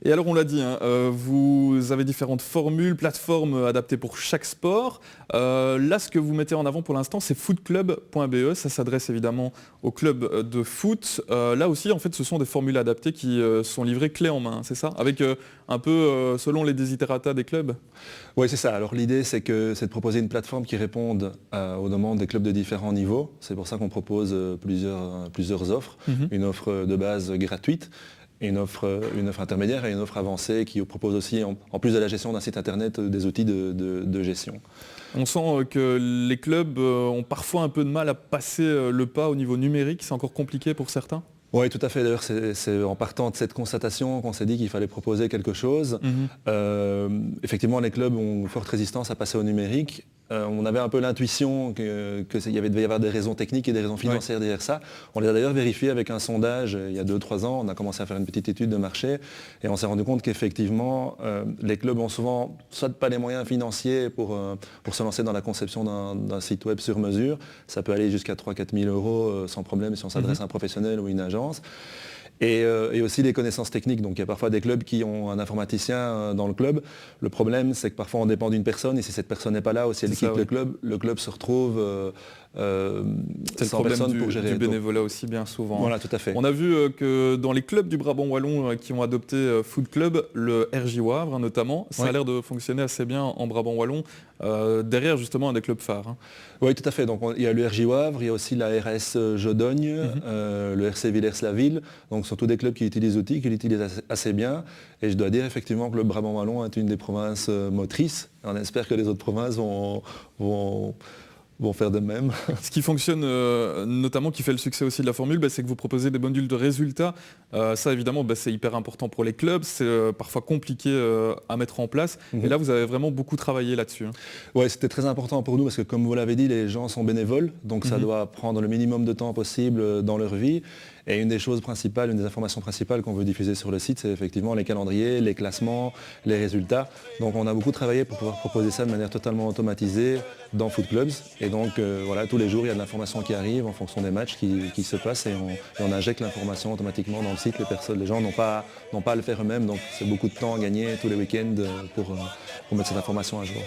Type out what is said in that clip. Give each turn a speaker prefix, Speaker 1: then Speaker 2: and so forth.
Speaker 1: Et alors on l'a dit, hein, vous avez différentes formules, plateformes adaptées pour chaque sport. Là ce que vous mettez en avant pour l'instant c'est footclub.be, ça s'adresse évidemment aux clubs de foot. Là aussi en fait ce sont des formules adaptées qui sont livrées clé en main, c'est ça? Avec un peu selon les desiderata des clubs?
Speaker 2: Oui, c'est ça. Alors l'idée, c'est de proposer une plateforme qui réponde aux demandes des clubs de différents niveaux. C'est pour ça qu'on propose plusieurs offres. Une offre de base gratuite, une offre intermédiaire et une offre avancée qui propose aussi, en plus de la gestion d'un site internet, des outils de gestion.
Speaker 1: On sent que les clubs ont parfois un peu de mal à passer le pas au niveau numérique. C'est encore compliqué pour certains?
Speaker 2: Oui, tout à fait. D'ailleurs, c'est en partant de cette constatation qu'on s'est dit qu'il fallait proposer quelque chose. Effectivement, les clubs ont une forte résistance à passer au numérique. On avait un peu l'intuition qu'il devait y avoir des raisons techniques et des raisons financières derrière ça. On les a d'ailleurs vérifiées avec un sondage il y a 2-3 ans. On a commencé à faire une petite étude de marché et on s'est rendu compte qu'effectivement, les clubs ont souvent soit pas les moyens financiers pour se lancer dans la conception d'un site web sur mesure. Ça peut aller jusqu'à 3-4 000 euros sans problème si on s'adresse à un professionnel ou une agence. Et aussi les connaissances techniques. Donc il y a parfois des clubs qui ont un informaticien dans le club. Le problème, c'est que parfois on dépend d'une personne et si cette personne n'est pas là ou si elle quitte le club se retrouve sans personne pour gérer.
Speaker 1: C'est le problème du bénévolat aussi bien souvent.
Speaker 2: Voilà, tout à fait.
Speaker 1: On a vu que dans les clubs du Brabant Wallon qui ont adopté Foot Club, le RJ Wavre notamment, ça a l'air de fonctionner assez bien en Brabant Wallon, derrière justement un des clubs phares.
Speaker 2: Oui, tout à fait. Donc il y a le RJ Wavre, il y a aussi la RS Jodogne, le RC Villers-la-Ville. Donc surtout des clubs qui utilisent l'outil, qui l'utilisent assez bien. Et je dois dire effectivement que le Brabant Wallon est une des provinces motrices. On espère que les autres provinces vont faire de même.
Speaker 1: Ce qui fonctionne notamment, qui fait le succès aussi de la formule, c'est que vous proposez des modules de résultats. Ça évidemment c'est hyper important pour les clubs, c'est parfois compliqué à mettre en place. Et là vous avez vraiment beaucoup travaillé là-dessus.
Speaker 2: Oui, c'était très important pour nous parce que comme vous l'avez dit, les gens sont bénévoles, donc ça doit prendre le minimum de temps possible dans leur vie. Et une des choses principales, une des informations principales qu'on veut diffuser sur le site, c'est effectivement les calendriers, les classements, les résultats. Donc on a beaucoup travaillé pour pouvoir proposer ça de manière totalement automatisée dans Foot Clubs. Et donc voilà, tous les jours, il y a de l'information qui arrive en fonction des matchs qui se passent et on injecte l'information automatiquement dans le site. Les gens n'ont pas à le faire eux-mêmes, donc c'est beaucoup de temps à gagner tous les week-ends pour mettre cette information à jour.